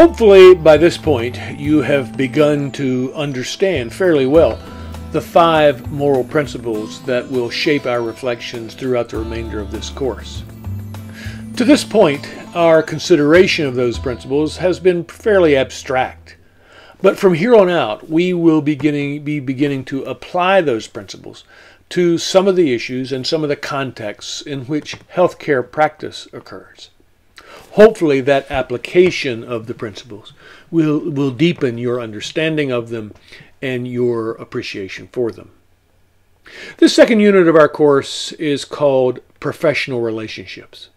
Hopefully, by this point, you have begun to understand fairly well the 5 moral principles that will shape our reflections throughout the remainder of this course. To this point, our consideration of those principles has been fairly abstract. But from here on out, we will be beginning to apply those principles to some of the issues and some of the contexts in which healthcare practice occurs. Hopefully that application of the principles will deepen your understanding of them and your appreciation for them. This second unit of our course is called Professional Relationships.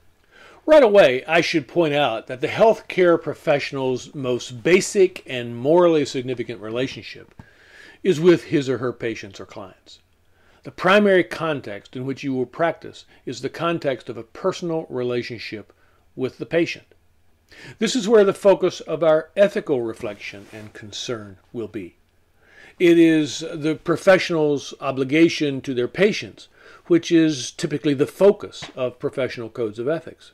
Right away, I should point out that the healthcare professional's most basic and morally significant relationship is with his or her patients or clients. The primary context in which you will practice is the context of a personal relationship with the patient. This is where the focus of our ethical reflection and concern will be. It is the professional's obligation to their patients, which is typically the focus of professional codes of ethics.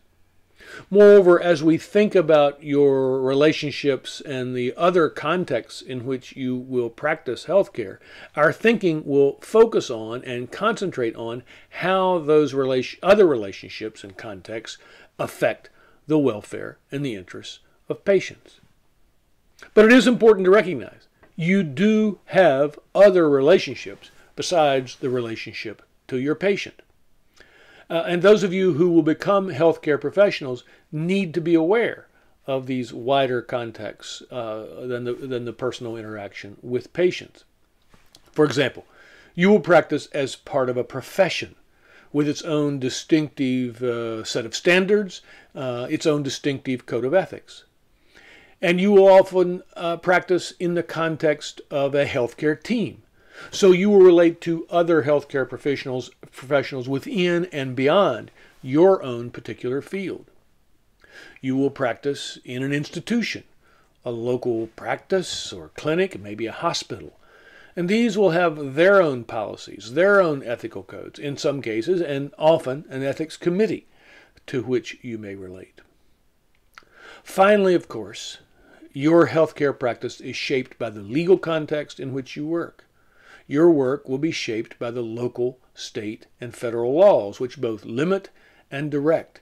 Moreover, as we think about your relationships and the other contexts in which you will practice healthcare, our thinking will focus on and concentrate on how those other relationships and contexts affect the welfare and the interests of patients. But it is important to recognize you do have other relationships besides the relationship to your patient. And those of you who will become healthcare professionals need to be aware of these wider contexts than the personal interaction with patients. For example, you will practice as part of a profession with its own distinctive set of standards, its own distinctive code of ethics. And you will often practice in the context of a healthcare team. So you will relate to other healthcare professionals within and beyond your own particular field. You will practice in an institution, a local practice or clinic, maybe a hospital. And these will have their own policies, their own ethical codes, in some cases, and often an ethics committee to which you may relate. Finally, of course, your healthcare practice is shaped by the legal context in which you work. Your work will be shaped by the local, state, and federal laws, which both limit and direct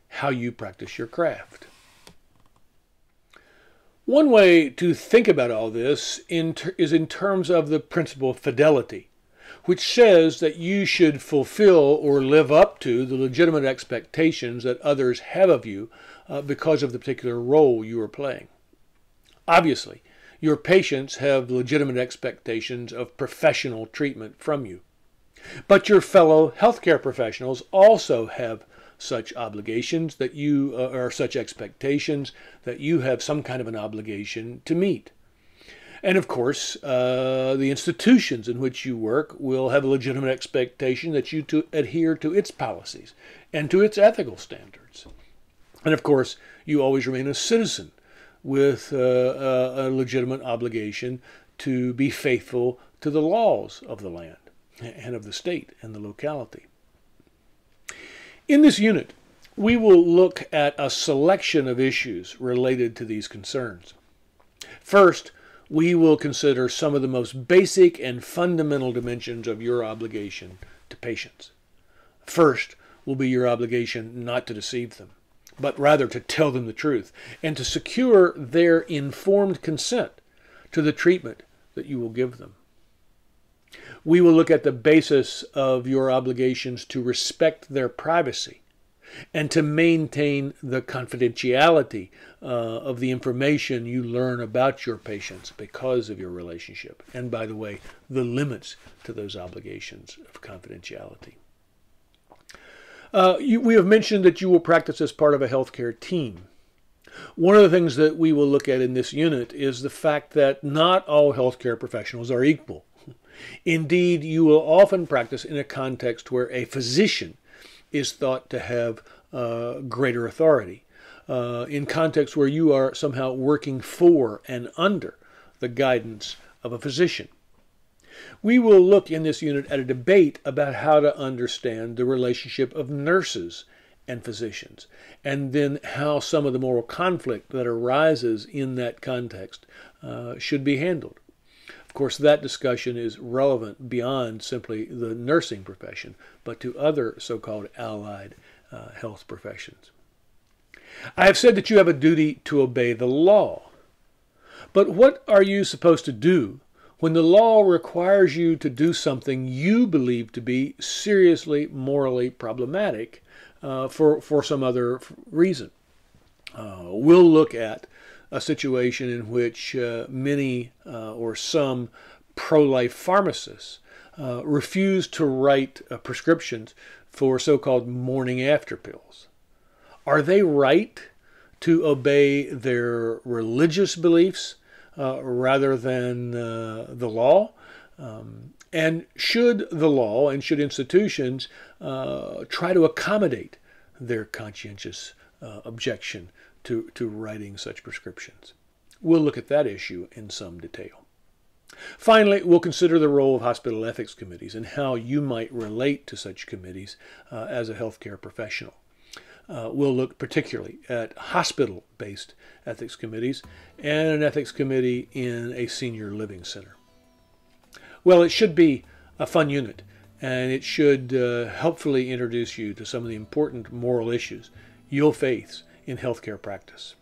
how you practice your craft. One way to think about all this is in terms of the principle of fidelity, which says that you should fulfill or live up to the legitimate expectations that others have of you because of the particular role you are playing. Obviously, your patients have legitimate expectations of professional treatment from you. But your fellow healthcare professionals also have such obligations that or such expectations that you have some kind of an obligation to meet. And of course, the institutions in which you work will have a legitimate expectation that you adhere to its policies and to its ethical standards. And of course, you always remain a citizen with a legitimate obligation to be faithful to the laws of the land and of the state and the locality. In this unit, we will look at a selection of issues related to these concerns. First, we will consider some of the most basic and fundamental dimensions of your obligation to patients. First will be your obligation not to deceive them, but rather to tell them the truth and to secure their informed consent to the treatment that you will give them. We will look at the basis of your obligations to respect their privacy and to maintain the confidentiality of the information you learn about your patients because of your relationship. And by the way, the limits to those obligations of confidentiality. We have mentioned that you will practice as part of a healthcare team. One of the things that we will look at in this unit is the fact that not all healthcare professionals are equal. Indeed, you will often practice in a context where a physician is thought to have greater authority, in contexts where you are somehow working for and under the guidance of a physician. We will look in this unit at a debate about how to understand the relationship of nurses and physicians, and then how some of the moral conflict that arises in that context should be handled. Of course, that discussion is relevant beyond simply the nursing profession, but to other so-called allied health professions. I have said that you have a duty to obey the law. But what are you supposed to do when the law requires you to do something you believe to be seriously morally problematic for some other reason? We'll look at a situation in which many or some pro-life pharmacists refuse to write prescriptions for so-called morning after pills. Are they right to obey their religious beliefs rather than the law? And should the law and should institutions try to accommodate their conscientious objection to writing such prescriptions? We'll look at that issue in some detail. Finally, we'll consider the role of hospital ethics committees and how you might relate to such committees as a healthcare professional. We'll look particularly at hospital-based ethics committees and an ethics committee in a senior living center. Well, it should be a fun unit, and it should helpfully introduce you to some of the important moral issues you'll face in healthcare practice.